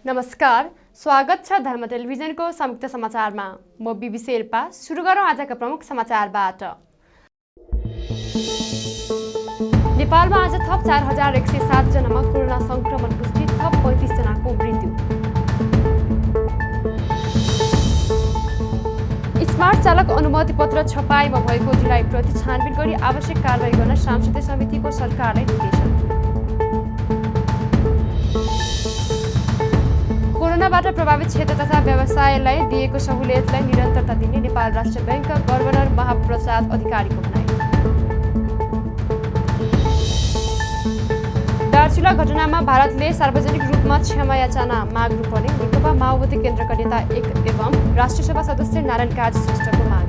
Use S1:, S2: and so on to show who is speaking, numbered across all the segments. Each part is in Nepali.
S1: नमस्कार, स्वागत छ धर्म टेलिभिजनको संयुक्त समाचारमा। म बिबी शेर्पा। सुरु गरौँ आजका प्रमुख समाचारबाट। नेपालमा आज थप 4107 जनामा कोरोना संक्रमण पुष्टि, थप 35 जनाको मृत्यु। स्मार्ट चालक अनुमति पत्र छपाईमा भएको ढिलाइप्रति छानबिन गरी आवश्यक कारबाही गर्न सांसदीय समितिको सरकारलाई निर्देशन। कोरोनाबाट प्रभावित क्षेत्र तथा व्यवसायलाई दिएको सहुलियतलाई निरन्तरता दिने नेपाल राष्ट्र बैंकका गभर्नर महाप्रसाद अधिकारीको भनाइ। दार्चुला घटनामा भारतले सार्वजनिक रूपमा क्षमा याचना माग्नुपर्ने नेकपा माओवादी केन्द्रका नेता 1 एवं राष्ट्रिय सभा सदस्य नारायण काजी श्रेष्ठको माग।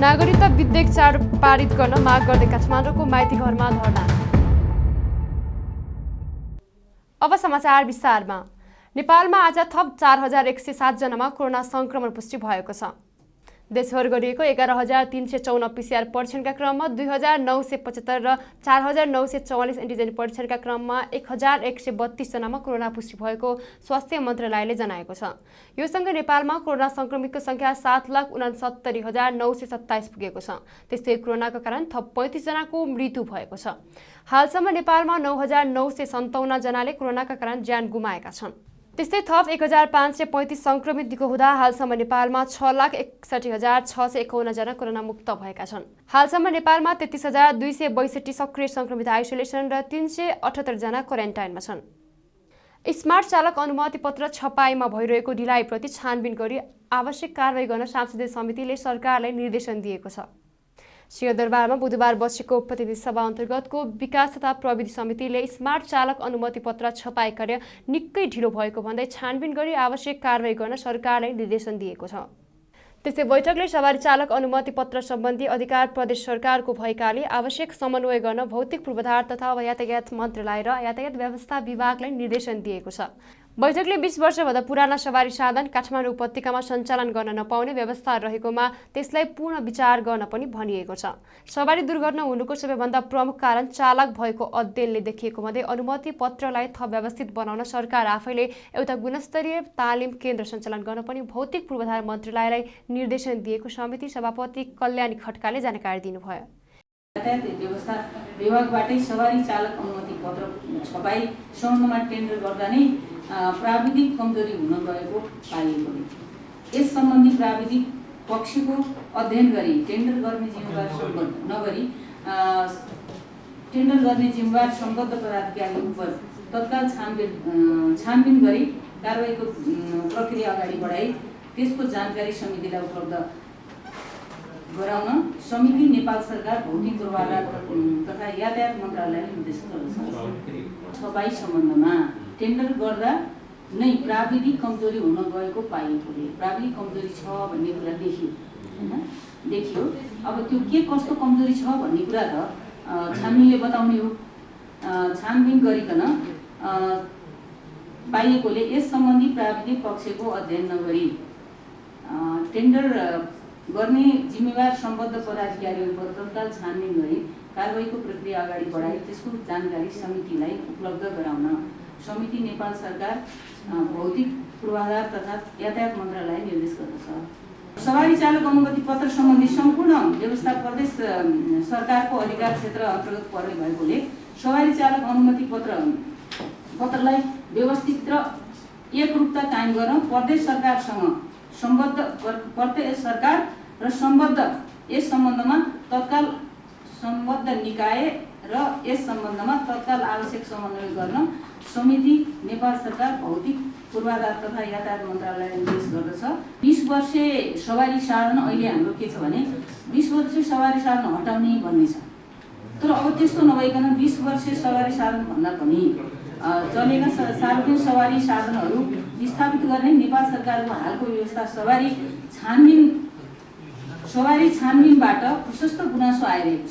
S1: नागरिकता विधेयक चाँडो पारित गर्न माग गर्दै काठमाडौँको माइती घरमा धरना। अब समाचार विस्तारमा। नेपालमा आज थप 4107 जनामा कोरोना संक्रमण पुष्टि भएको छ। देशभर गरिएको 11354 पीसीआर परीक्षणका क्रममा 2975 र 4944 एन्टिजेन परीक्षणका क्रममा 1132 जनामा कोरोना पुष्टि भएको स्वास्थ्य मन्त्रालयले जनाएको छ। यो सँगै नेपालमा कोरोना संक्रमितको संख्या 7,69,927 पुगेको छ। त्यस्तै कोरोनाका कारण थप 35 जनाको मृत्यु भएको छ। हालसम्म नेपालमा 9,957 जनाले कोरोनाका कारण ज्यान गुमाएका छन्। त्यस्तै थप 1535 संक्रमित निको हुँदा हालसम्म नेपालमा 6,61,651 जना कोरोना मुक्त भएका छन्। हालसम्म नेपालमा 33,262 सक्रिय संक्रमित आइसोलेसन र 378 जना क्वारेन्टाइनमा छन्। स्मार्ट चालक अनुमति पत्र छपाईमा भइरहेको ढिलाइप्रति छानबिन गरी आवश्यक कारबाही गर्न संसदीय समितिले सरकारलाई निर्देशन दिएको छ। सिंहदरबारमा बुधबार बसेको प्रतिनिधि सभा अन्तर्गतको विकास तथा प्रविधि समितिले स्मार्ट चालक अनुमति पत्र छपाई कार्य निकै ढिलो भएको भन्दै छानबिन गरी आवश्यक कारबाही गर्न सरकारलाई निर्देशन दिएको छ। त्यसै बैठकले सवारी चालक अनुमति पत्र सम्बन्धी अधिकार प्रदेश सरकारको भएकाले आवश्यक समन्वय गर्न भौतिक पूर्वाधार तथा यातायात मन्त्रालय र यातायात व्यवस्था विभागलाई निर्देशन दिएको छ। बैठकले 20 वर्षभन्दा पुराना सवारी साधन काठमाडौँ उपत्यकामा सञ्चालन गर्न नपाउने व्यवस्था रहेकोमा त्यसलाई पुनः विचार गर्न पनि भनिएको छ। सवारी दुर्घटना हुनुको सबैभन्दा प्रमुख कारण चालक भएको अध्ययनले देखिएको भन्दै अनुमति पत्रलाई थप व्यवस्थित बनाउन सरकार आफैले एउटा गुणस्तरीय तालिम केन्द्र सञ्चालन गर्न पनि भौतिक पूर्वाधार मन्त्रालयलाई निर्देशन दिएको समिति सभापति कल्याणी खड्काले जानकारी दिनुभयो।
S2: यातायात व्यवस्था विभागबाटै सवारी चालक अनुमति पत्र छपाई सम्बन्धमा टेन्डर गर्दा नै प्राविधिक कमजोरी हुन गएको पाइएकोले यस सम्बन्धी प्राविधिक पक्षको अध्ययन गरी टेन्डर गर्ने जिम्मेवार सम्बद्ध पदाधिकारी उप तत्काल छानबिन गरी कारबाहीको प्रक्रिया अगाडि बढाई त्यसको जानकारी समितिलाई उपलब्ध गराउन समिति नेपाल सरकार भौतिक पूर्वाधार तथा यातायात मन्त्रालयले निर्देश गर्दछ। छपाई सम्बन्धमा टेन्डर गर्दा नै प्राविधिक कमजोरी हुन गएको पाइएकोले प्राविधिक कमजोरी छ भन्ने कुरा देखियो। अब त्यो के कस्तो कमजोरी छ भन्ने कुरा त छानबिनले बताउने हो। छानबिन गरिकन पाइएकोले यस सम्बन्धी प्राविधिक पक्षको अध्ययन नगरी टेन्डर गर्ने जिम्मेवार सम्बद्ध पदाधिकारीहरूको तत्काल छानबिन गरी कारबाहीको प्रक्रिया अगाडि बढाई त्यसको जानकारी समितिलाई उपलब्ध गराउन समिति नेपाल सरकार भौतिक पूर्वाधार तथा यातायात मन्त्रालय निर्देश गर्दछ। सवारी चालक अनुमति पत्र सम्बन्धी सम्पूर्ण व्यवस्था प्रदेश सरकारको अधिकार क्षेत्र अन्तर्गत पर्ने भएकोले सवारी चालक अनुमति पत्रलाई व्यवस्थित र एकरूपता कायम गर्न प्रदेश सरकारसँग प्रदेश सरकार र सम्बद्ध यस सम्बन्धमा तत्काल सम्बद्ध निकाय र यस सम्बन्धमा तत्काल आवश्यक समन्वय गर्न समिति नेपाल सरकार भौतिक पूर्वाधार तथा यातायात मन्त्रालयले निर्देश गर्दछ। 20 वर्षे सवारी साधन अहिले हाम्रो के छ भने 20 वर्षे सवारी साधन हटाउने भन्ने छ। तर अब त्यस्तो नभइकन 20 वर्षे सवारी साधन भन्दा पनि चलेका सार्वजनिक सवारी साधनहरू स्थापित गर्ने नेपाल सरकारको हालको व्यवस्था सवारी छानबिनबाट प्रशस्त गुनासो आइरहेको छ।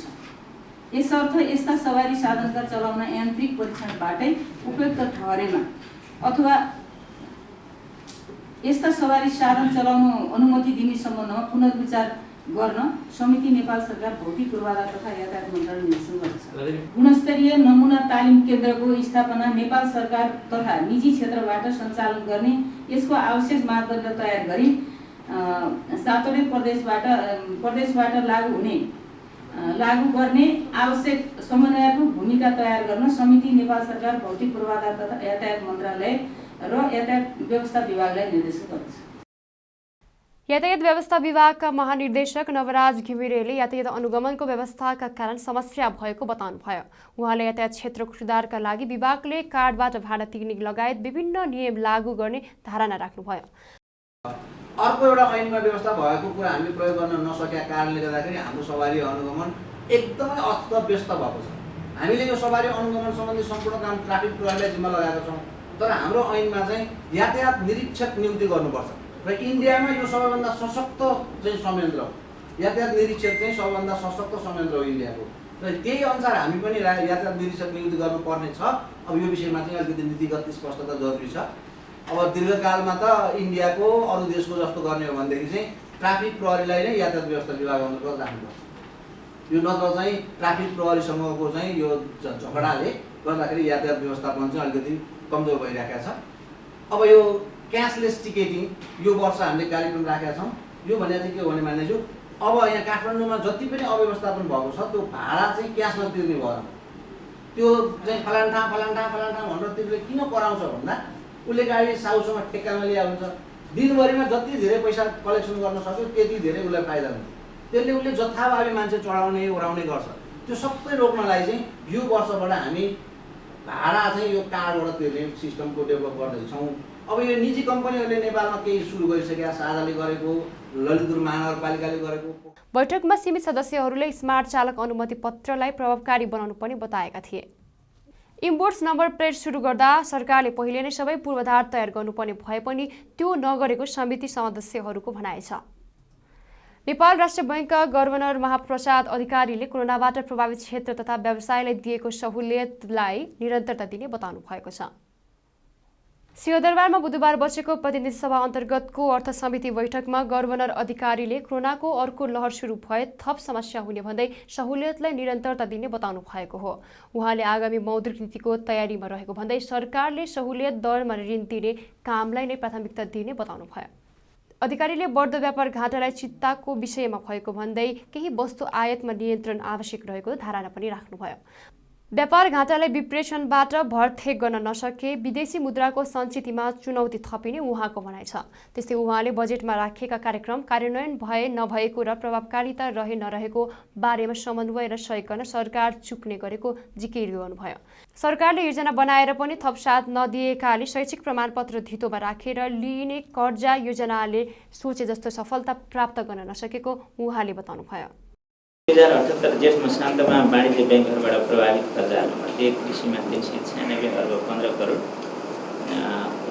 S2: यसर्थ यस्ता सवारी साधनका चलाउन यान्त्रिक परीक्षणबाटै उपयुक्त ठहरेमा अथवा यस्ता सवारी साधन चलाउन अनुमति दिने सम्बन्धमा पुनर्विचार गर्न समिति नेपाल सरकार भौतिक पूर्वाधार तथा यातायात मन्त्रालय निर्देशन गर्दछ। गुणस्तरीय नमुना तालिम केन्द्रको स्थापना नेपाल सरकार तथा निजी क्षेत्रबाट सञ्चालन गर्ने, यसको आवश्यक मापदण्ड तयार गरी 7वटै प्रदेशबाट लागू गर्ने आवश्यक समन्वयात्मक भूमिका तयार गर्न समिति नेपाल सरकार भौतिक पूर्वाधार तथा यातायात मन्त्रालय र यातायात व्यवस्था विभागलाई निर्देशित गर्दछ।
S1: यातायात व्यवस्था विभागका महानिर्देशक नवराज घिमिरेले यातायात अनुगमनको व्यवस्थाका कारण समस्या भएको बताउनुभयो। उहाँले यातायात क्षेत्रको सुधारका लागि विभागले कार्डबाट भाडा तिर्ने लगायत विभिन्न नियम लागू गर्ने धारणा राख्नुभयो।
S3: अर्को एउटा ऐनमा व्यवस्था भएको कुरा हामीले प्रयोग गर्न नसकेका कारणले गर्दाखेरि हाम्रो सवारी अनुगमन एकदमै अस्तव्यस्त भएको छ। हामीले यो सवारी अनुगमन सम्बन्धी सम्पूर्ण काम ट्राफिक प्रहरीलाई जिम्मा लगाएका छौँ, तर हाम्रो ऐनमा चाहिँ यातायात निरीक्षक नियुक्ति गर्नुपर्छ र इन्डियामा यो सबैभन्दा सशक्त चाहिँ संयन्त्र हो। यातायात निरीक्षक चाहिँ सबैभन्दा सशक्त संयन्त्र हो इन्डियाको, र त्यही अनुसार हामी पनि यातायात निरीक्षक नियुक्ति गर्नुपर्ने छ। अब यो विषयमा चाहिँ अलिकति नीतिगत स्पष्टता जरुरी छ। अब दीर्घकालमा त इन्डियाको अरू देशको जस्तो गर्ने हो भनेदेखि चाहिँ ट्राफिक प्रहरीलाई नै यातायात व्यवस्था विभाग अन्तर्गत राख्नुपर्छ। यो नत्र चाहिँ ट्राफिक प्रहरीसँगको चाहिँ यो झगडाले गर्दाखेरि यातायात व्यवस्थापन चाहिँ अलिकति कमजोर भइरहेको छ। अब यो क्यासलेस टिकेटिङ यो वर्ष हामीले कार्यक्रम राखेका छौँ। यो भनेको चाहिँ के हो भने मान्यज्यू, अब यहाँ काठमाडौँमा जति पनि अव्यवस्थापन भएको छ त्यो भाडा चाहिँ क्यासमा तिर्ने भएन। त्यो चाहिँ फलान ठाउँ भनेर तिर्ने किन कराउँछ भन्दा उसले गाडी साउसँग ठेक्कामा ल्याए हुन्छ, दिनभरिमा जति धेरै पैसा कलेक्सन गर्न सक्यो त्यति धेरै उसलाई फाइदा हुन्छ। त्यसले उसले जथाभावी मान्छे चढाउने ओराउने गर्छ। त्यो सबै रोक्नलाई चाहिँ यो वर्षबाट हामी भाडा चाहिँ यो कार्डबाट तिर्ने सिस्टमको डेभलप गर्दैछौँ। अब यो निजी कम्पनीहरूले नेपालमा केही सुरु गरिसकेका, साझाले गरेको, ललितपुर महानगरपालिकाले गरेको।
S1: बैठकमा सीमित सदस्यहरूले स्मार्ट चालक अनुमति पत्रलाई प्रभावकारी बनाउनु पनि बताएका थिए। इम्पोर्ट्स नम्बर प्लेट सुरु गर्दा सरकारले पहिले नै सबै पूर्वाधार तयार गर्नुपर्ने भए पनि त्यो नगरेको समिति सदस्यहरूको भनाइ छ। नेपाल राष्ट्र बैंकका गभर्नर महाप्रसाद अधिकारीले कोरोनाबाट प्रभावित क्षेत्र तथा व्यवसायलाई दिएको सहुलियतलाई निरन्तरता दिने बताउनु भएको छ। सिंहदरबारमा बुधबार बसेको प्रतिनिधि सभा अन्तर्गतको अर्थ समिति बैठकमा गभर्नर अधिकारीले कोरोनाको अर्को लहर सुरु भए थप समस्या हुने भन्दै सहुलियतलाई निरन्तरता दिने बताउनु भएको हो। उहाँले आगामी मौद्रिक नीतिको तयारीमा रहेको भन्दै सरकारले सहुलियत दरमा ऋण दिने कामलाई नै प्राथमिकता दिने बताउनुभयो। अधिकारीले बढ्दो व्यापार घाटालाई चिन्ताको विषयमा भएको भन्दै केही वस्तु आयातमा नियन्त्रण आवश्यक रहेको धारणा पनि राख्नुभयो। व्यापार घाटालाई विप्रेषणबाट भरथेक गर्न नसके विदेशी मुद्राको सञ्चितमा चुनौती थपिने उहाँको भनाइ छ। त्यस्तै उहाँले बजेटमा राखेका कार्यक्रम कार्यान्वयन भए नभएको र प्रभावकारिता रहे नरहेको बारेमा समन्वय र सहयोग गर्न सरकार चुक्ने गरेको जिकिर गर्नुभयो। सरकारले योजना बनाएर पनि थप साथ नदिएकाले शैक्षिक प्रमाणपत्र धितोमा राखेर लिइने कर्जा योजनाले सोचे जस्तो सफलता प्राप्त गर्न नसकेको उहाँले बताउनुभयो।
S4: 2078 जेठ मसान्तमा वाणिज्य ब्याङ्कहरूबाट प्रभावित कर्जाहरूमध्ये कृषिमा 396 अर्ब 15 करोड,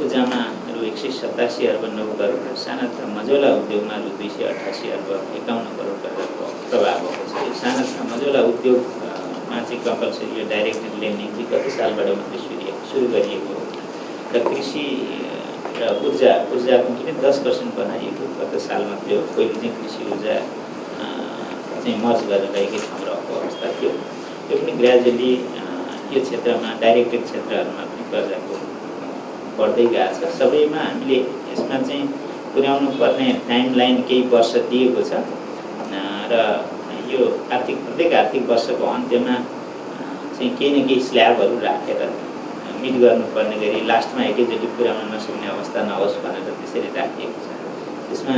S4: ऊर्जामा रु 187 अर्ब 9 करोड र साना तथा मझौला उद्योगमा रु 288 अर्ब 51 करोड कर्जाको प्रभाव भएको छ। साना तथा मझौला उद्योगमा चाहिँ कम्पलसरी यो डाइरेक्ट लेन्डिङ चाहिँ गत सालबाट मात्रै सुरु गरिएको हो र कृषि र ऊर्जाको पनि 10% बनाइएको गत साल मात्रै हो। पहिले चाहिँ कृषि ऊर्जा चाहिँ मर्ज गरेर ल्याएकै ठाउँ रहेको अवस्था थियो। यो पनि ग्रेजुअली यो क्षेत्रमा डाइरेक्टेड क्षेत्रहरूमा पनि कर्जाको बढ्दै गएको छ। सबैमा हामीले यसमा चाहिँ पुर्याउनु पर्ने टाइमलाइन केही वर्ष दिएको छ र यो प्रत्येक आर्थिक वर्षको अन्त्यमा चाहिँ केही न केही स्ल्याबहरू राखेर मिट गर्नुपर्ने गरी लास्टमा एकैचोटि पुर्याउन नसक्ने अवस्था नहोस् भनेर त्यसरी राखिएको छ। त्यसमा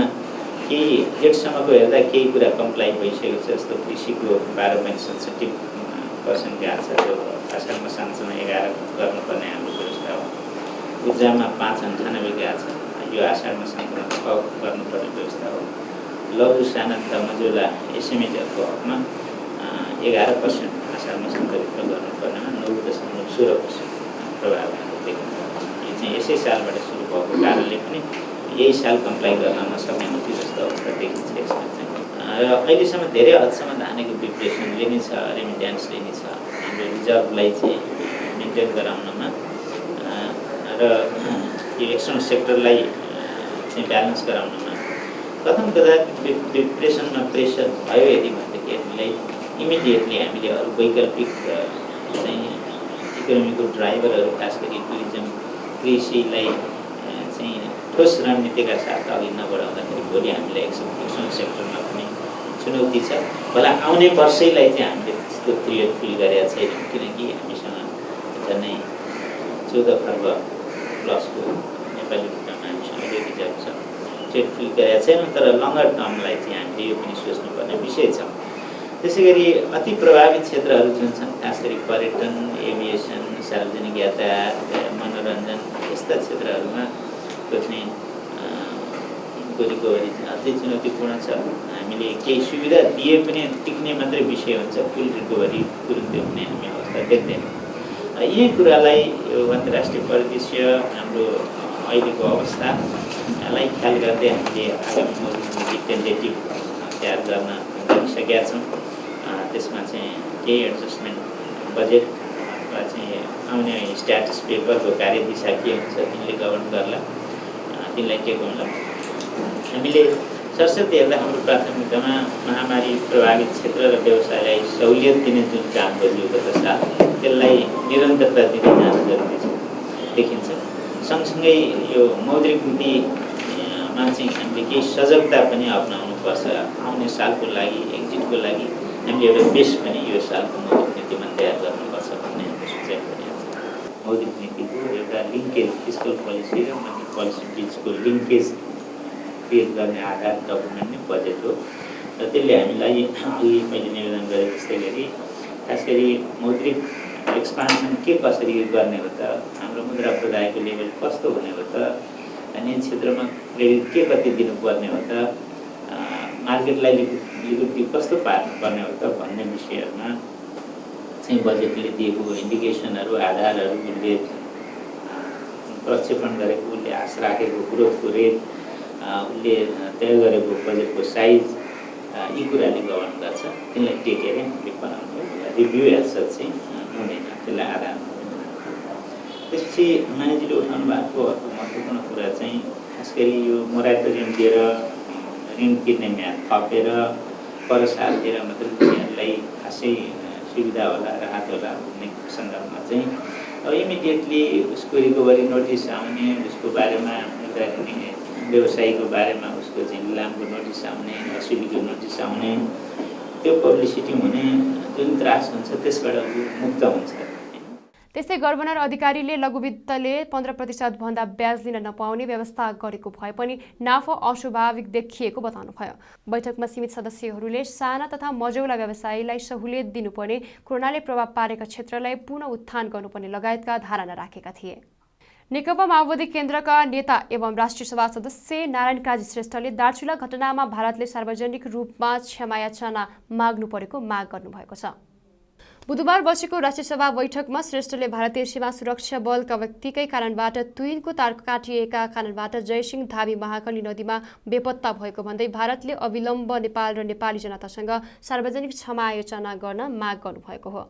S4: केही हेडसम्मको हेर्दा केही कुरा कम्प्लाई भइसकेको छ। जस्तो कृषिको 12.67% गएको छ, जो आषाढ मसान्तसम्म 11 गर्नुपर्ने हाम्रो व्यवस्था हो। ऊर्जामा 5.98 गएको छ, यो आषाढ मसान्तमा 6 गर्नुपर्ने व्यवस्था हो। लघु साना तथा मझौला एसएमईहरूको हकमा 11% आषाढ मसान्तभित्र गर्नुपर्नेमा 9.16% प्रभाव देखिन्छ। यो चाहिँ यसै सालबाट सुरु भएको कारणले पनि यही साल कम्प्लाई गर्न नसक्ने हुने जस्तो अवस्था देखिन्छ यसमा चाहिँ। र अहिलेसम्म धेरै हदसम्म धानेको प्रिपरेसनले नै छ, रेमिट्यान्सले नै छ। हाम्रो रिजर्भलाई चाहिँ मेन्टेन गराउनमा र यो एक्सटर्नल सेक्टरलाई चाहिँ ब्यालेन्स गराउनमा कथम कदाचित डिप्रेसनमा प्रेसर भयो यदि भनेदेखि हामीलाई इमिडिएटली हामीले अरू वैकल्पिक चाहिँ इकोनोमीको ड्राइभरहरू खास गरी टुरिज्म कृषिलाई चाहिँ ठोस रणनीतिका साथ अघि नबढाउँदाखेरि भोलि हामीलाई एक्सपोर्टेसन सेक्टरमा पनि चुनौती छ। होला आउने वर्षैलाई चाहिँ हामीले त्यस्तो थ्रियड फिल गरेका छैनौँ, किनकि हामीसँग झन्डै 14 खर्ब प्लसको नेपाली रुपियाँमा हामीसँग रिजर्भ छ, ट्रेड फिल गरेका छैनौँ। तर लङ्गर टर्मलाई चाहिँ हामीले यो पनि सोच्नुपर्ने विषय छ। त्यसै गरी अति प्रभावित क्षेत्रहरू जुन छन्, खास गरी पर्यटन, एभिएसन, सार्वजनिक यातायात, मनोरञ्जन, यस्ता क्षेत्रहरूमा चाहिँ रिकभरी चाहिँ अझै चुनौतीपूर्ण छ। हामीले केही सुविधा दिए पनि टिक्ने मात्रै विषय हुन्छ, फुल रिकभरी तुरुन्तै हुने हामी अवस्था देख्दैनौँ। यी कुरालाई यो अन्तर्राष्ट्रिय परिदृश्य, हाम्रो अहिलेको अवस्थालाई ख्याल गर्दै हामीले आगामी मौसमको टेन्टेटिभ तयार गर्न गरिसकेका छौँ। त्यसमा चाहिँ केही एडजस्टमेन्ट बजेट अथवा चाहिँ आउने स्ट्याटस पेपरको कार्यदिशा के हुन्छ तिनले गभर्न गर्ला, तिनलाई के गर्ला। हामीले सरसर्ती हेर्दा हाम्रो प्राथमिकतामा महामारी प्रभावित क्षेत्र र व्यवसायलाई सहुलियत दिने जुन काम गरियो गत साल, त्यसलाई निरन्तरता दिँदै जान जरुरी छ देखिन्छ। सँगसँगै यो मौद्रिक नीतिमा चाहिँ हामीले केही सजगता पनि अप्नाउनुपर्छ। आउने सालको लागि, एक्जिटको लागि हामीले एउटा बेस पनि यो सालको मौद्रिक नीतिमा तयार गर्नुपर्छ भन्ने हाम्रो सोचाइ पनि छ। मौद्रिक नीतिको एउटा लिङ्केज, फिस्कल पोलिसी र मनी पोलिसी बिचको लिङ्केज क्रिएट गर्ने आधार डकुमेन्ट नै बजेट हो र त्यसले हामीलाई अघि मैले निवेदन गरेँ त्यस्तै गरी खास गरी मौद्रिक एक्सपान्सन के कसरी गर्ने हो त, हाम्रो मुद्रा प्रदायको लेभल कस्तो हुने हो त, अन्य क्षेत्रमा क्रेडिट के कति दिनुपर्ने हो त, मार्केटलाई लिक्विडिटी कस्तो पार्नुपर्ने हो त भन्ने विषयहरूमा चाहिँ बजेटले दिएको इन्डिकेसनहरू, आधारहरू, उसले प्रक्षेपण गरेको, उसले आश राखेको ग्रोथको रेट, उसले तय गरेको बजेटको साइज, यी कुराले गभर्न गर्छ। तिनलाई टेकेर हामीले बनाउनु रिभ्यू एसर चाहिँ हुँदैन, त्यसलाई आधार। त्यसपछि मानिसले उठाउनु भएको अर्को महत्त्वपूर्ण कुरा चाहिँ खास गरी यो मोराटोरियम दिएर ऋण किन्ने म्याद थपेर पर सालतिर मात्रै उनीहरूलाई खासै सुविधा होला, राहत होला भन्ने सन्दर्भमा चाहिँ अब इमिडिएटली उसको रिकभरी नोटिस आउने, उसको बारेमा व्यवसायीको बारेमा उसको चाहिँ लिलामको नोटिस आउने, असुलीको नोटिस आउने, त्यो पब्लिसिटी हुने जुन त्रास हुन्छ त्यसबाट मुक्त हुन्छ।
S1: त्यस्तै गभर्नर अधिकारीले लघु वित्तले 15% भन्दा ब्याज लिन नपाउने व्यवस्था गरेको भए पनि नाफा अस्वाभाविक देखिएको बताउनुभयो। बैठकमा सीमित सदस्यहरूले साना तथा मझौला व्यवसायीलाई सहुलियत दिनुपर्ने, कोरोनाले प्रभाव पारेका क्षेत्रलाई पुनः उत्थान गर्नुपर्ने लगायतका धारणा राखेका थिए। नेकपा माओवादी केन्द्रका नेता एवं राष्ट्रिय सभा सदस्य नारायण काजी श्रेष्ठले दार्चुला घटनामा भारतले सार्वजनिक रूपमा क्षमायाचना माग्नु परेको माग गर्नुभएको छ। बुधबार बसेको राष्ट्रिय सभा बैठकमा श्रेष्ठले भारतीय सीमा सुरक्षा बलका व्यक्तिकै कारणबाट तुइनको तार काटिएका कारणबाट जयसिंह धामी महाकाली नदीमा बेपत्ता भएको भन्दै भारतले अविलम्ब नेपाल र नेपाली जनतासँग सार्वजनिक क्षमायाचना गर्न माग गर्नुभएको हो।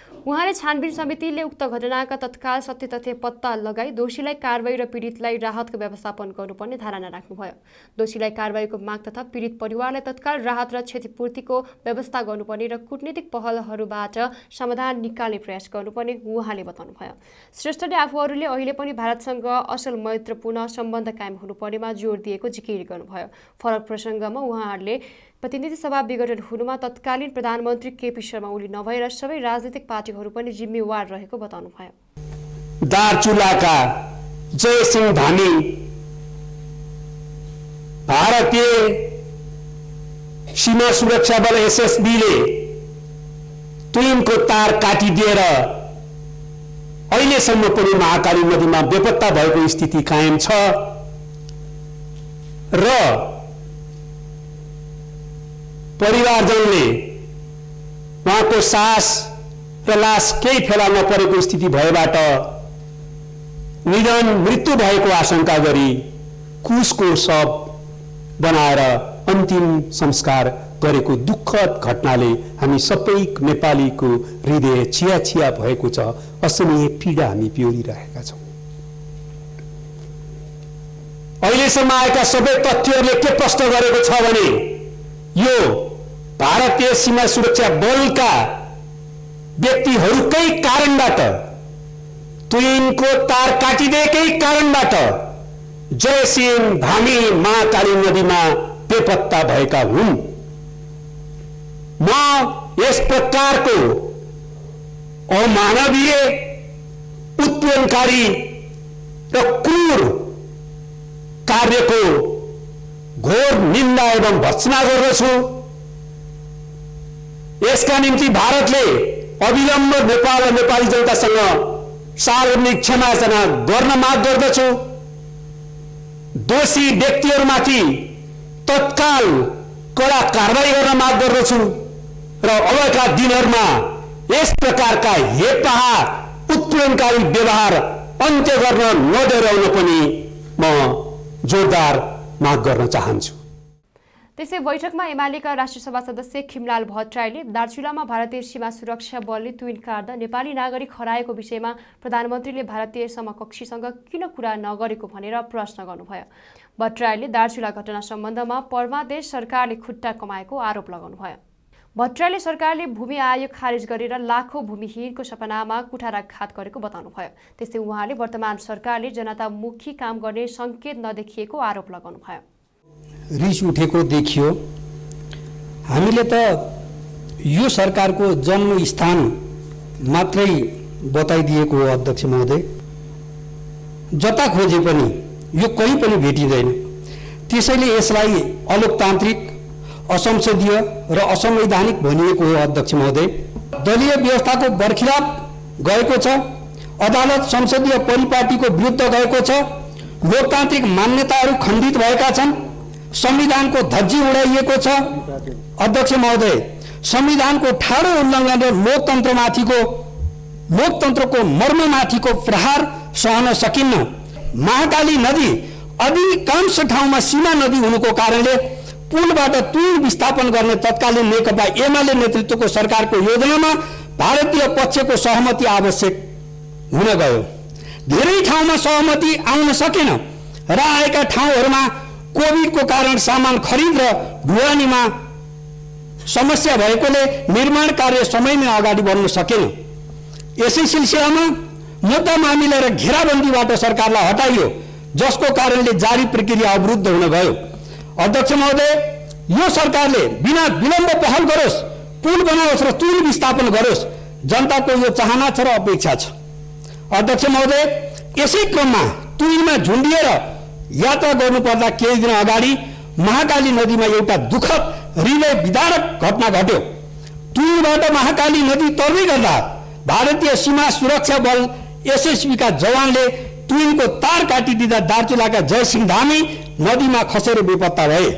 S1: उहाँले छानबिन समितिले उक्त घटनाका तत्काल सत्य तथ्य पत्ता लगाई दोषीलाई कारबाही र पीडितलाई राहतको व्यवस्थापन गर्नुपर्ने धारणा राख्नुभयो। दोषीलाई कारबाहीको माग तथा पीडित परिवारलाई तत्काल राहत र क्षतिपूर्तिको व्यवस्था गर्नुपर्ने र कूटनीतिक पहलहरूबाट समाधान निकाल्ने प्रयास गर्नुपर्ने उहाँले बताउनुभयो। श्रेष्ठले आफूहरूले अहिले पनि भारतसँग असल मैत्रपूर्ण सम्बन्ध कायम हुनुपर्नेमा जोड दिएको जिकिर गर्नुभयो। फरक प्रसङ्गमा उहाँहरूले प्रतिनिधि सभा विघटन हुनुमा तत्कालीन प्रधानमन्त्री केपी शर्मा ओली नभएर सबै राजनीतिक पार्टीहरू पनि जिम्मेवार रहेको बताउनुभयो।
S5: दार्चुलाका जयसिंह धामी भारतीय सीमा सुरक्षा बल एसएसबीले तुइनको तार काटिदिएर अहिलेसम्म पनि महाकाली नदीमा बेपत्ता भएको स्थिति कायम छ र परिवारजनले उहाँको सास र लास केही फेला नपरेको स्थिति भएबाट निधन मृत्यु भएको आशंका गरी कुसको शव बनाएर अन्तिम संस्कार गरेको दुःखद घटनाले हामी सबै नेपालीको हृदय छिया छिया भएको छ। असहनीय पीडा हामी पिउरिरहेका छौँ। अहिलेसम्म आएका सबै तथ्यहरूले के प्रश्न गरेको छ भने यो भारतीय सीमा सुरक्षा बलका व्यक्तिहरूकै कारणबाट, तुइनको तार काटिदिएकै कारणबाट जयसिंह धामी महाकाली नदीमा बेपत्ता भएका हुन्। म यस प्रकारको अमानवीय, उत्पीडनकारी र क्रूर कार्यको घोर निन्दा एवं भर्त्सना गर्दछु। यसका निम्ति भारतले अविलम्ब नेपाल र नेपाली जनतासँग सार्वजनिक क्षमायाचना गर्न माग गर्दछु। दोषी व्यक्तिहरूमाथि तत्काल कडा कारबाही गर्न माग गर्दछु र अबका दिनहरूमा यस प्रकारका हेरपाहा, उत्पीडनकारी व्यवहार अन्त्य गर्न नडराउन पनि म जोरदार माग गर्न चाहन्छु।
S1: त्यसै बैठकमा एमालेका राष्ट्रिय सभा सदस्य खिमलाल भट्टराईले दार्चुलामा भारतीय सीमा सुरक्षा बलले तुइन काट्दा नेपाली नागरिक हराएको विषयमा प्रधानमन्त्रीले भारतीय समकक्षीसँग किन कुरा नगरेको भनेर प्रश्न गर्नुभयो। भट्टराईले दार्चुला घटना सम्बन्धमा परमादेश सरकारले खुट्टा कमाएको आरोप लगाउनुभयो। भट्टराईले सरकारले भूमि आयोग खारेज गरेर लाखौं भूमिहीनको सपनामा कुठाराघात गरेको बताउनुभयो। त्यस्तै उहाँले वर्तमान सरकारले जनतामुखी काम गर्ने संकेत नदेखिएको आरोप लगाउनुभयो।
S6: रिस उठेको देखियो। हामीले त यो सरकारको जन्मस्थान मात्रै बताइदिएको हो अध्यक्ष महोदय। जता खोजे पनि यो कहीँ पनि भेटिँदैन। त्यसैले यसलाई अलोकतान्त्रिक, असंसदीय र असंवैधानिक भनिएको हो अध्यक्ष महोदय। दलीय व्यवस्थाको बर्खिलाफ गएको छ। अदालत संसदीय परिपाटीको विरुद्ध गएको छ। लोकतान्त्रिक मान्यताहरू खण्डित भएका छन्। संविधानको धज्जी उडाइएको छ। अध्यक्ष महोदय, संविधानको ठाडो उल्लङ्घन र लोकतन्त्रको मर्ममाथिको प्रहार सहन सकिन्न। महाकाली नदी अधिकांश ठाउँमा सीमा नदी हुनुको कारणले पुलबाट तुइन विस्थापन गर्ने तत्कालीन नेकपा एमाले नेतृत्वको सरकारको योजनामा भारतीय पक्षको सहमति आवश्यक हुन गयो। धेरै ठाउँमा सहमति आउन सकेन र आएका ठाउँहरूमा कोभिडको कारण सामान खरिद र ढुवानीमा समस्या भएकोले निर्माण कार्य समयमै अगाडि बढ्न सकेन। यसै सिलसिलामा मुद्दा मामिला र घेराबन्दीबाट सरकारलाई हटाइयो, जसको कारणले जारी प्रक्रिया अवरुद्ध हुन गयो। अध्यक्ष महोदय, यो सरकारले बिना विलम्ब पहल गरोस्, पुल बनाओस् र तुइन विस्थापन गरोस्। जनताको यो चाहना छ र अपेक्षा छ। अध्यक्ष महोदय, यसै क्रममा तुइनमा झुन्डिएर यात्रा गर्नुपर्दा केही दिन अगाडि महाकाली नदीमा एउटा दुःखद हृदय विदारक घटना घट्यो। तुइनबाट महाकाली नदी तर्दै गर्दा भारतीय सीमा सुरक्षा बल एसएसबीका जवानले तुइनको तार काटिदिँदा दार्चुलाका जयसिंह धामी नदीमा खसेर बेपत्ता भए।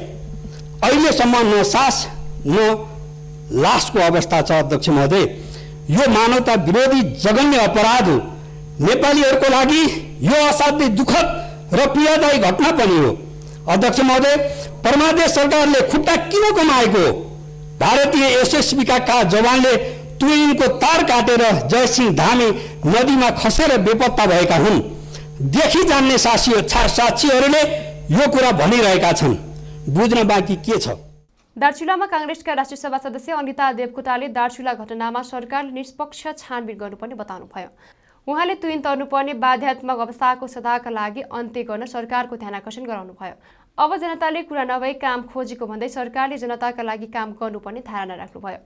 S6: अहिलेसम्म न सास न लासको अवस्था छ। अध्यक्ष महोदय, यो मानवता विरोधी जघन्य अपराध हो। नेपालीहरूको लागि यो असाध्यै दुःखद र पीडादायी घटना पनि हो। अध्यक्ष महोदय, परमादेश सरकारले खुट्टा किन कमाएको? भारतीय एसएसबीका जवानले तुइनको तार काटेर जयसिंह धामी नदीमा खसेर बेपत्ता भएका हुन्। देखि जान्ने साक्षीहरूले यो कुरा भनिरहेका छन्। बुझ्न बाँकी के छ?
S1: दार्चुलामा कांग्रेसका राष्ट्रिय सभा सदस्य अनिता देवकोटाले दार्चुला घटनामा सरकारले निष्पक्ष छानबिन गर्नुपर्ने बताउनुभयो। उहाँले तुइन तर्नुपर्ने बाध्यात्मक अवस्थाको सदाका लागि अन्त्य गर्न सरकारको ध्यानाकर्षण गराउनुभयो। अब जनताले कुरा नभई काम खोजेको भन्दै सरकारले जनताका लागि काम गर्नुपर्ने धारणा राख्नुभयो।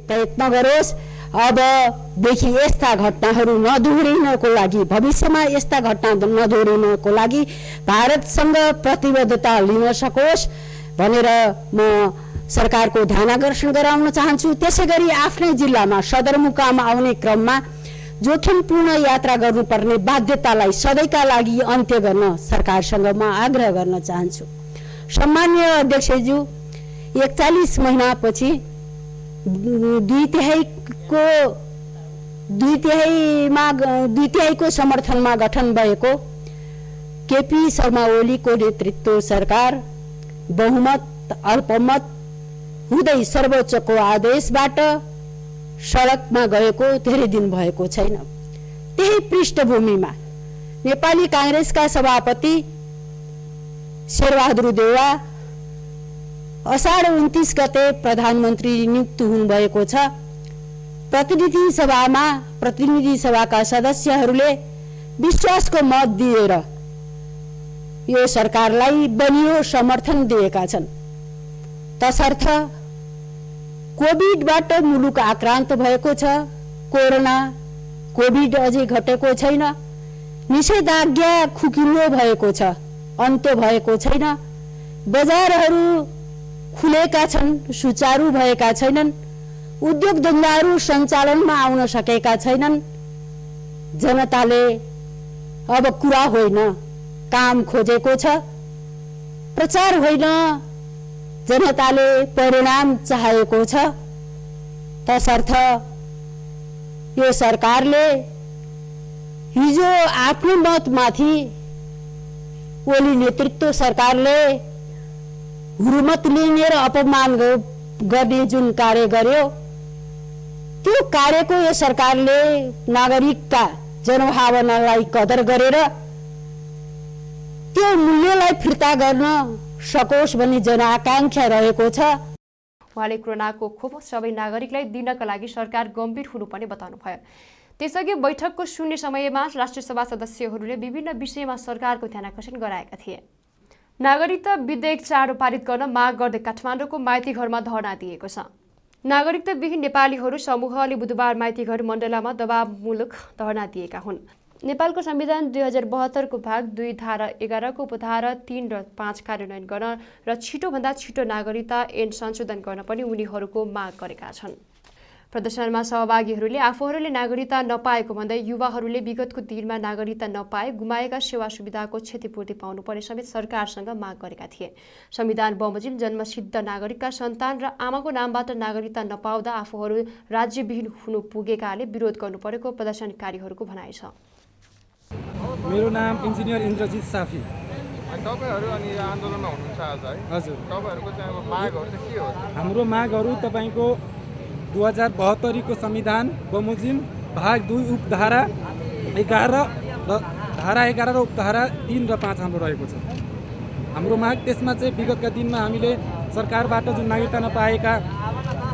S7: प्रयत्न गरोस् अबदेखि यस्ता घटनाहरू नदोहोरिनको लागि, भविष्यमा यस्ता घटना नदोहोरिनको लागि भारतसँग प्रतिबद्धता लिन सकोस् भनेर म सरकारको ध्यानाकर्षण गराउन चाहन्छु। त्यसैगरी आफ्नै जिल्लामा सदरमुकाम आउने क्रममा जोखिमपूर्ण यात्रा गर्नुपर्ने बाध्यतालाई सधैँका लागि अन्त्य गर्न सरकारसँग म आग्रह गर्न चाहन्छु। सम्मान्य अध्यक्षज्यू, 41 महिनापछि दुई तिहाईको समर्थनमा गठन भएको केपी शर्मा ओलीको नेतृत्व सरकार बहुमत अल्पमत हुँदै सर्वोच्चको आदेशबाट सडकमा गएको धेरै दिन भएको छैन। त्यही पृष्ठभूमिमा नेपाली कांग्रेसका सभापति शेरबहादुर देउवा असाढ 29 गते प्रधानमन्त्री नियुक्त हुनुभएको छ। प्रतिनिधि सभाका सदस्यहरूले विश्वासको मत दिएर यो सरकारलाई बलियो समर्थन दिएका छन्। तसर्थ कोभिडबाट मुलुक आक्रान्त भएको छ। कोभिड अझै घटेको छैन। निषेधाज्ञा खुकिलो भएको छ, अन्त्य भएको छैन। बजारहरू खुलेका छन्, सुचारू भएका छैनन्। उद्योग धन्दाहरू सञ्चालनमा आउन सकेका छैनन्। जनताले अब कुरा होइन, काम खोजेको छ, प्रचार होइन, जनताले परिणाम चाहेको छ। तसर्थ यो सरकारले हिजो आफ्नो मतमाथि ओली नेतृत्व सरकारले हुर्मत लिने र अपमान गर्ने जुन कार्य गर्यो, त्यो कार्यको यो सरकारले नागरिकका जनभावनालाई कदर गरेर त्यो मूल्यलाई फिर्ता गर्न सकोस् भन्ने जनआकांक्षा रहेको छ।
S1: उहाँले कोरोनाको खोप सबै नागरिकलाई दिनका लागि सरकार गम्भीर हुनुपर्ने बताउनुभयो। त्यसअघि बैठकको शून्य समयमा राष्ट्रिय सभा सदस्यहरूले विभिन्न विषयमा सरकारको ध्यानाकर्षण गराएका थिए। नागरिकता विधेयक चाँडो पारित गर्न माग गर्दै काठमाडौँको माइतीघरमा धरना दिएको छ। नागरिकताविहीन नेपालीहरू समूहले बुधबार माइतीघर मण्डलामा दबावमूलक धरना दिएका हुन्। नेपालको संविधान 2072 को भाग 2 धारा 11 को उपधारा 3 र 5 कार्यान्वयन गर्न र छिटोभन्दा छिटो नागरिकता ऐन संशोधन गर्न पनि उनीहरूको माग गरेका छन्। प्रदर्शनमा सहभागीहरूले आफूहरूले नागरिकता नपाएको भन्दै युवाहरूले विगतको दिनमा नागरिकता नपाए गुमाएका सेवा सुविधाको क्षतिपूर्ति पाउनुपर्ने समेत सरकारसँग माग गरेका थिए। संविधान बमोजिम जन्मसिद्ध नागरिकका सन्तान र आमाको नामबाट नागरिकता नपाउँदा आफूहरू राज्यविहीन हुनु पुगेकाले विरोध गर्नुपरेको प्रदर्शनकारीहरूको भनाइ छ।
S8: मेरो नाम इन्जिनियर इन्द्रजित साफी।
S9: तपाईहरु अनि आन्दोलनमा हुनुहुन्छ आज है?
S8: हजुर।
S9: तपाईहरुको चाहिँ अब मागहरु चाहिँ के हो?
S8: हाम्रो मागहरु तपाईको 2072 को संविधान बमोजिम भाग 2 उपधारा 11 र धारा 11 र उपधारा 3 र 5 हाम्रो रहेको छ। हाम्रो माग त्यसमा चाहिँ विगतका दिनमा हामीले सरकारबाट जुन नागरिकता नपाएका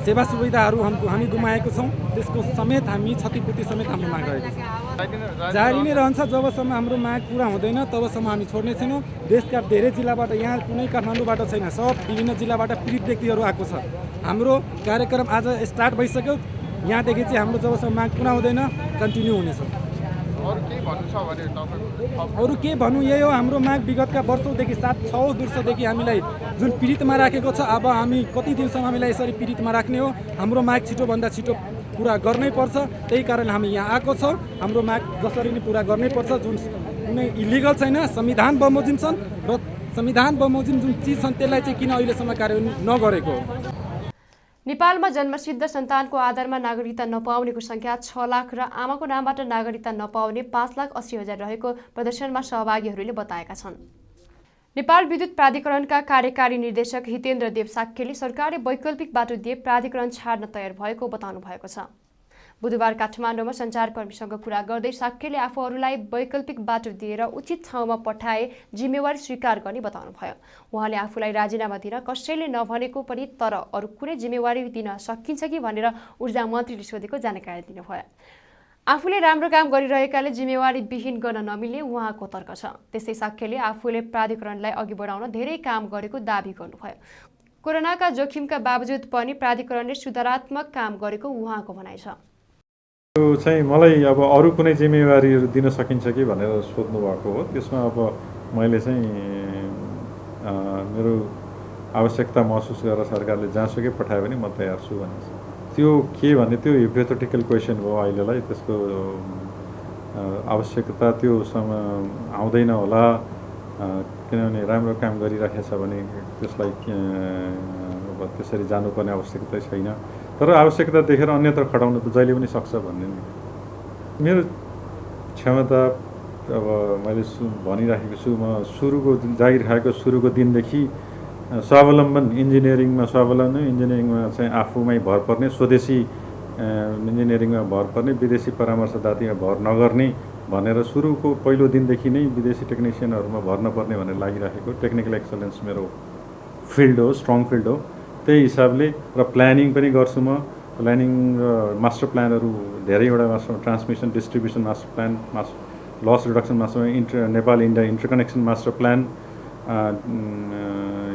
S8: सेवा सुविधाहरू हामी गुमाएको छौँ, त्यसको समेत हामी क्षतिपूर्ति समेत हाम्रो माग रहेको छ। जारी नै रहन्छ जबसम्म हाम्रो माग पुरा हुँदैन तबसम्म हामी छोड्ने छैनौँ। देशका धेरै जिल्लाबाट, यहाँ कुनै काठमाडौँबाट छैन, सब विभिन्न जिल्लाबाट पीडित व्यक्तिहरू आएको छ। हाम्रो कार्यक्रम आज स्टार्ट भइसक्यो। यहाँदेखि चाहिँ हाम्रो जबसम्म माग पुरा हुँदैन कन्टिन्यू हुनेछ। अरू के भन्नु, यही हो हाम्रो माग। विगतका वर्षौँदेखि 7-6 वर्षदेखि हामीलाई जुन पीडितमा राखेको छ, अब हामी कति दिनसम्म हामीलाई यसरी पीडितमा राख्ने हो? हाम्रो माग छिटोभन्दा छिटो पुरा गर्नै पर्छ। त्यही कारण हामी यहाँ आएको छौँ। हाम्रो माग जसरी नै पुरा गर्नै पर्छ। जुन कुनै इलिगल छैन, संविधान बमोजिम छन् र संविधान बमोजिम जुन चिज छन् त्यसलाई चाहिँ किन अहिलेसम्म कार्यान्वयन नगरेको?
S1: नेपालमा जन्मसिद्ध सन्तानको आधारमा नागरिकता नपाउनेको संख्या 6 लाख र आमाको नामबाट नागरिकता नपाउने 5,80,000 रहेको प्रदर्शनमा सहभागीहरूले बताएका छन्। नेपाल विद्युत प्राधिकरणका कार्यकारी निर्देशक हितेन्द्र देव साक्यले सरकारले वैकल्पिक बाटो दिए प्राधिकरण छाड्न तयार भएको बताउनु भएको छ। बुधबार काठमाडौँमा सञ्चारकर्मीसँग कुरा गर्दै साक्यले आफूहरूलाई वैकल्पिक बाटो दिएर उचित ठाउँमा पठाए जिम्मेवारी स्वीकार गर्ने बताउनुभयो। उहाँले आफूलाई राजीनामा दिन कसैले नभनेको पनि तर अरू कुनै जिम्मेवारी दिन सकिन्छ कि भनेर ऊर्जा मन्त्रीले सोधेको जानकारी दिनुभयो। आफूले राम्रो काम गरिरहेकाले जिम्मेवारी विहीन गर्न नमिल्ने उहाँको तर्क छ। त्यस्तै साक्यले आफूले प्राधिकरणलाई अघि बढाउन धेरै काम गरेको दावी गर्नुभयो। कोरोनाका जोखिमका बावजुद पनि प्राधिकरणले सुधारात्मक काम गरेको उहाँको भनाइ छ।
S9: चाहिँ मलाई अब अरू कुनै जिम्मेवारीहरू दिन सकिन्छ कि भनेर सोध्नु भएको हो। त्यसमा अब मैले चाहिँ मेरो आवश्यकता महसुस गरेर सरकारले जहाँसुकै पठायो भने म तयार छु भन्ने छ। त्यो के भने त्यो हिपोथेटिकल क्वेसन हो अहिलेलाई। त्यसको आवश्यकता त्यो आउँदैन होला, किनभने राम्रो काम गरिराखेको छ भने त्यसलाई त्यसरी जानुपर्ने आवश्यकता छैन। तर आवश्यकता देखेर अन्यत्र खटाउन त जहिले पनि सक्छ भन्ने मेरो क्षमता अब मैले भनिराखेको छु। म सुरुको जागिर खाएको सुरुको दिनदेखि स्वावलम्बन इन्जिनियरिङमा चाहिँ आफूमै भर पर्ने, स्वदेशी इन्जिनियरिङमा भर पर्ने, विदेशी परामर्शदातीमा भर नगर्ने भनेर सुरुको पहिलो दिनदेखि नै विदेशी टेक्निसियनहरूमा भर्न पर्ने भनेर लागिराखेको टेक्निकल एक्सलेन्स मेरो फिल्ड हो, स्ट्रङ फिल्ड हो। त्यही हिसाबले र प्लानिङ पनि गर्छु म। प्लानिङ र मास्टर प्लानहरू धेरैवटा master transmission distribution master plan, loss reduction master Nepal India interconnection master plan,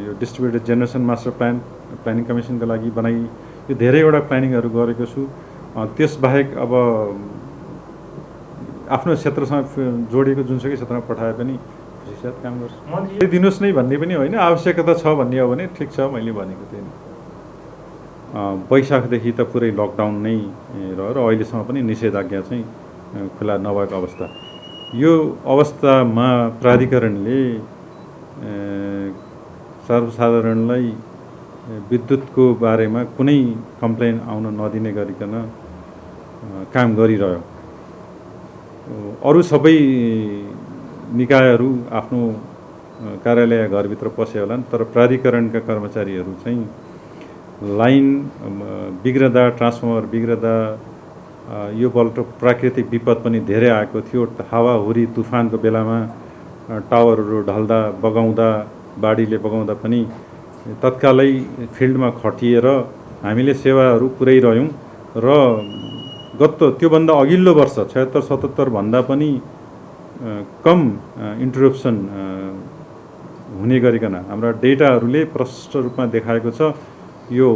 S9: यो distributed generation master plan planning कमिसनको लागि बनाइ, यो धेरैवटा प्लानिङहरू गरेको छु। त्यसबाहेक अब आफ्नो क्षेत्रसँग जोडिएको जुनसुकै क्षेत्रमा पठाए पनि खुसीसाथ काम गर्छु। दिनुहोस् नै भन्ने पनि होइन, आवश्यकता छ भन्ने हो भने ठिक छ, मैले भनेको थिएँ। वैशाखदेखि त पुरै लकडाउन नै रह्यो र अहिलेसम्म पनि निषेधाज्ञा चाहिँ खुला नभएको अवस्था। यो अवस्थामा प्राधिकरणले सर्वसाधारणलाई विद्युतको बारेमा कुनै कम्प्लेन आउन नदिने गरिकन काम गरिरह्यो। अरू सबै निकायहरू आफ्नो कार्यालय घरभित्र पसे होलान्, तर प्राधिकरणका कर्मचारीहरू चाहिँ लाइन बिग्रदा, ट्रान्सफर्मर बिग्रदा, यो पल्ट प्राकृतिक विपद पनि धेरै आएको थियो। हावाहुरी तुफानको बेलामा टावरहरू ढल्दा, बगाउँदा, बाढीले बगाउँदा पनि तत्कालै फिल्डमा खटिएर हामीले सेवाहरू पुर्याइरह्यौँ र त्योभन्दा अघिल्लो वर्ष 76-77 भन्दा पनि कम इन्टरप्सन हुने गरिकन हाम्रा डेटाहरूले प्रष्ट रूपमा देखाएको छ। यो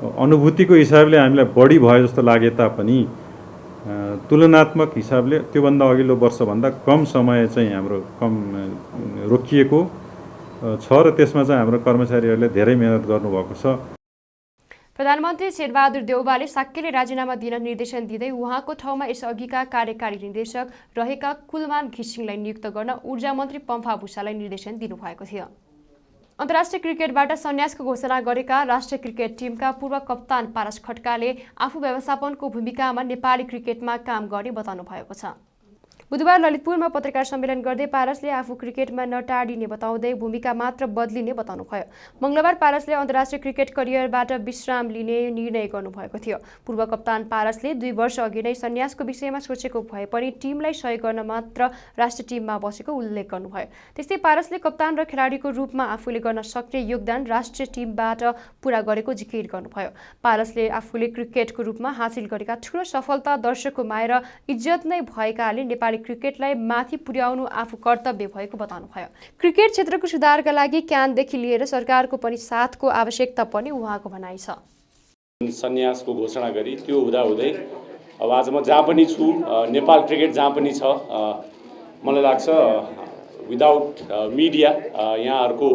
S9: अनुभूतिको हिसाबले हामीलाई बढी भयो जस्तो लागे तापनि तुलनात्मक हिसाबले त्योभन्दा अघिल्लो वर्षभन्दा कम समय चाहिँ हाम्रो कम रोकिएको छ र त्यसमा चाहिँ हाम्रो कर्मचारीहरूले धेरै मेहनत गर्नुभएको छ।
S1: प्रधानमन्त्री शेरबहादुर देउवाले साक्यले राजीनामा दिन निर्देशन दिँदै उहाँको ठाउँमा यसअघिका कार्यकारी निर्देशक रहेका कुलमान घिसिङलाई नियुक्त गर्न ऊर्जा मन्त्री पम्फा भूषाललाई निर्देशन दिनुभएको थियो। अन्तर्राष्ट्रिय क्रिकेटबाट सन्यासको घोषणा गरेका राष्ट्रिय क्रिकेट टिमका पूर्व कप्तान पारस खड्काले आफू व्यवस्थापनको भूमिकामा नेपाली क्रिकेटमा काम गर्ने बताउनु भएको छ। बुधबार ललितपुरमा पत्रकार सम्मेलन गर्दै पारसले आफू क्रिकेटमा नटाडिने बताउँदै भूमिका मात्र बदलिने बताउनुभयो। मङ्गलबार पारसले अन्तर्राष्ट्रिय क्रिकेट करियरबाट विश्राम लिने निर्णय गर्नुभएको थियो। पूर्व कप्तान पारसले 2 वर्ष अघि नै सन्यासको विषयमा सोचेको भए पनि टिमलाई सहयोग गर्न मात्र राष्ट्रिय टिममा बसेको उल्लेख गर्नुभयो। त्यस्तै पारसले कप्तान र खेलाडीको रूपमा आफूले गर्न सक्ने योगदान राष्ट्रिय टिमबाट पूरा गरेको जिकिर गर्नुभयो। पारसले आफूले क्रिकेटको रूपमा हासिल गरेका ठूलो सफलता, दर्शकको माया र इज्जत नै भएकाले नेपाली क्रिकेटलाई माथि पुर्याउनु आफू कर्तव्य भएको बताउनुभयो। क्रिकेट क्षेत्रको सुधारका लागि क्यानदेखि लिएर सरकारको पनि साथको आवश्यकता पर्ने उहाँको भनाइ छ।
S10: सन्यासको घोषणा गरी त्यो हुँदाहुँदै अब आज म जहाँ पनि छु, नेपाल क्रिकेट जहाँ पनि छ, मलाई लाग्छ विदाउट मिडिया यहाँहरूको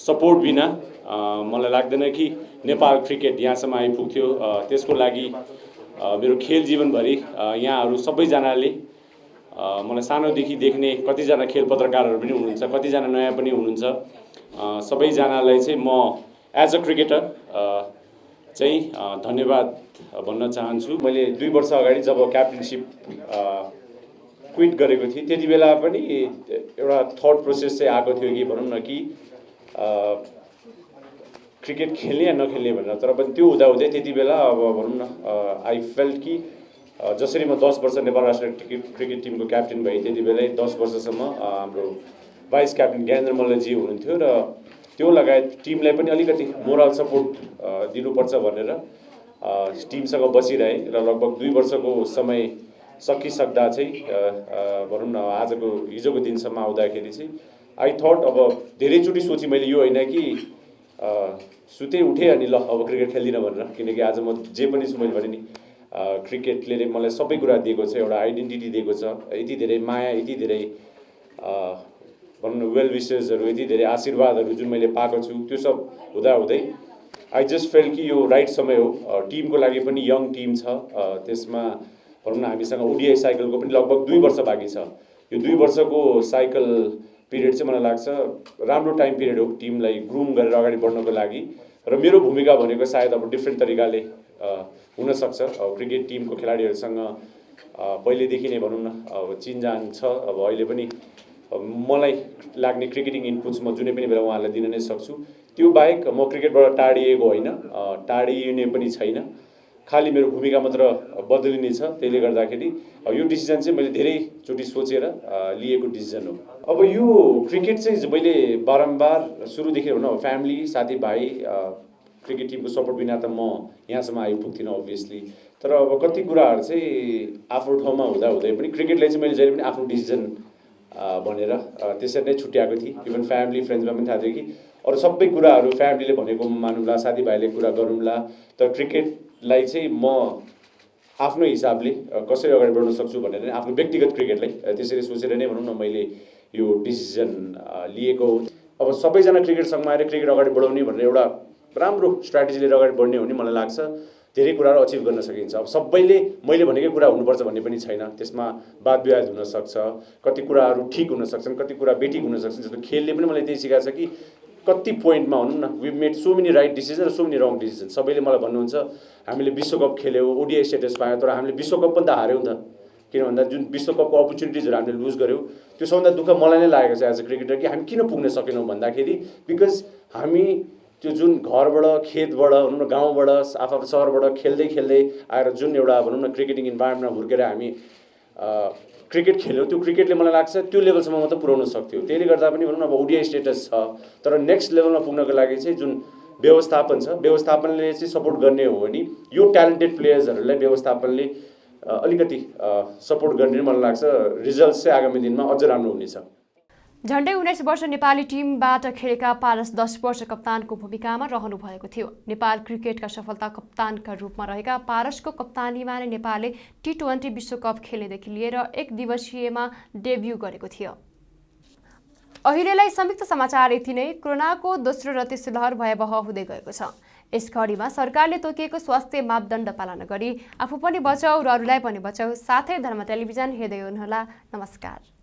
S10: सपोर्ट बिना मलाई लाग्दैन कि नेपाल क्रिकेट यहाँसम्म आइपुग्थ्यो। त्यसको लागि मेरो खेल जीवनभरि यहाँहरू सबैजनाले मलाई सानोदेखि देख्ने कतिजना खेल पत्रकारहरू पनि हुनुहुन्छ, कतिजना नयाँ पनि हुनुहुन्छ, सबैजनालाई चाहिँ म एज अ क्रिकेटर चाहिँ धन्यवाद भन्न चाहन्छु। मैले 2 वर्ष अगाडि जब क्याप्टेनसिप क्विट गरेको थिएँ त्यति बेला पनि एउटा थट प्रोसेस चाहिँ आएको थियो कि भनौँ न कि क्रिकेट खेल्ने या नखेल्ने भनेर। तर पनि त्यो हुँदाहुँदै त्यति बेला अब भनौँ न आई फेल्ट कि जसरी म 10 वर्ष नेपाल राष्ट्रिय क्रिकेट टिमको क्याप्टेन भएँ त्यति बेलै 10 वर्षसम्म हाम्रो भाइस क्याप्टेन ज्ञानेन्द्र मल्लजी हुनुहुन्थ्यो र त्यो लगायत टिमलाई पनि अलिकति मोरल सपोर्ट दिनुपर्छ भनेर टिमसँग बसिरहे र लगभग 2 वर्षको समय सकिसक्दा चाहिँ भनौँ न आजको हिजोको दिनसम्म आउँदाखेरि चाहिँ आई थट अब धेरैचोटि सोचेँ मैले, यो होइन कि सुते उठेँ अनि ल अब क्रिकेट खेल्दिनँ भनेर, किनकि आज म जे पनि छु मैले भने नि क्रिकेटले मलाई सबै कुरा दिएको छ, एउटा आइडेन्टिटी दिएको छ, यति धेरै माया, यति धेरै भनौँ न वेल विसेसहरू, यति धेरै आशीर्वादहरू जुन मैले पाएको छु, त्यो सब हुँदाहुँदै आई जस्ट फेल कि यो राइट समय हो। टिमको लागि पनि यङ टिम छ, त्यसमा भनौँ न हामीसँग ओडिआई साइकलको पनि लगभग 2 वर्ष बाँकी छ। यो 2 वर्षको साइकल पिरियड चाहिँ मलाई लाग्छ राम्रो टाइम पिरियड हो टिमलाई ग्रुम गरेर अगाडि बढ्नको लागि। र मेरो भूमिका भनेको सायद अब डिफ्रेन्ट तरिकाले हुनसक्छ। अब क्रिकेट टिमको खेलाडीहरूसँग पहिलेदेखि नै भनौँ न अब चिनजान छ। अब अहिले पनि मलाई लाग्ने क्रिकेटिङ इनपुट्स म जुनै पनि बेला उहाँहरूलाई दिन नै सक्छु। त्यो बाहेक म क्रिकेटबाट टाढिएको होइन, टाढिने पनि छैन। खालि मेरो भूमिका मात्र बदलिने छ। त्यसले गर्दाखेरि यो डिसिजन चाहिँ मैले धेरैचोटि सोचेर लिएको डिसिजन हो। अब यो क्रिकेट चाहिँ मैले बारम्बार सुरुदेखि भनौँ फ्यामिली साथीभाइ क्रिकेट टिमको सपोर्ट बिना त म यहाँसम्म आइपुग्थिनँ अभियसली। तर अब कति कुराहरू चाहिँ आफ्नो ठाउँमा हुँदा पनि क्रिकेटलाई चाहिँ मैले जहिले पनि आफ्नो डिसिजन भनेर त्यसरी नै छुट्याएको थिएँ। इभन फ्यामिली फ्रेन्ड्समा पनि थाहा थियो कि अरू सबै कुराहरू फ्यामिलीले भनेको मानौँला, साथीभाइले कुरा गरौँला, तर क्रिकेटलाई चाहिँ म आफ्नो हिसाबले कसरी अगाडि बढ्न सक्छु भनेर नै आफ्नो व्यक्तिगत क्रिकेटलाई त्यसरी सोचेर नै भनौँ न मैले यो डिसिजन लिएको हो। अब सबैजना क्रिकेट सङ्घमा आएर क्रिकेट अगाडि बढाउने भनेर एउटा राम्रो स्ट्राटेजी लिएर अगाडि बढ्ने हो भने मलाई लाग्छ धेरै कुराहरू अचिभ गर्न सकिन्छ। अब सबैले मैले भनेकै कुरा हुनुपर्छ भन्ने पनि छैन, त्यसमा वाद विवाद हुनसक्छ, कति कुराहरू ठिक हुन सक्छन्, कति कुरा बेठिक हुन सक्छन्। जस्तो खेलले पनि मलाई त्यही सिकाएको छ कि कति पोइन्टमा भनौँ न we made so many right decision र सो मेनी रङ डिसिजन। सबैले मलाई भन्नुहुन्छ हामीले विश्वकप खेल्यौँ, ओडिआई स्टेटस पायौँ, तर हामीले विश्वकप पनि त हार्यौँ त। किन भन्दा जुन विश्वकपको अपर्च्युनिटिजहरू हामीले लुज गऱ्यौँ त्यो सबभन्दा दुःख मलाई नै लागेको छ एज अ क्रिकेटर कि हामी किन पुग्न सकेनौँ भन्दाखेरि बिकज हामी त्यो जुन घरबाट खेतबाट भनौँ न गाउँबाट आफ्नो सहरबाट खेल्दै खेल्दै आएर जुन एउटा भनौँ न क्रिकेटिङ इन्भाइरोमेन्टमा हुर्केर हामी क्रिकेट खेल्यौँ त्यो क्रिकेटले मलाई लाग्छ त्यो लेभलसम्म मात्र पुर्याउन सक्थ्यो। त्यसले गर्दा पनि भनौँ न अब ओडिआई स्टेटस छ तर नेक्स्ट लेभलमा पुग्नको लागि चाहिँ जुन व्यवस्थापन छ व्यवस्थापनले चाहिँ सपोर्ट गर्ने हो भने यो ट्यालेन्टेड प्लेयर्सहरूलाई व्यवस्थापनले अलिकति सपोर्ट गर्ने मलाई लाग्छ रिजल्ट चाहिँ आगामी दिनमा अझ राम्रो हुनेछ।
S1: झन्डै 19 वर्ष नेपाली टिमबाट खेलेका पारस 10 वर्ष कप्तानको भूमिकामा रहनु भएको थियो। नेपाल क्रिकेटका सफलता कप्तानका रूपमा रहेका पारसको कप्तानीमा नै नेपालले T20 विश्वकप खेल्नेदेखि लिएर एक दिवसीयमा डेब्यू गरेको थियो। अहिलेलाई संयुक्त समाचार यति नै। कोरोनाको दोस्रो र तेस्रो लहर भयावह हुँदै गएको छ। यस घडीमा सरकारले तोकिएको स्वास्थ्य मापदण्ड पालना गरी आफू पनि बचाऊ र अरूलाई पनि बचाऊ। साथै धर्म टेलिभिजन हेर्दै हुनुहोला। नमस्कार।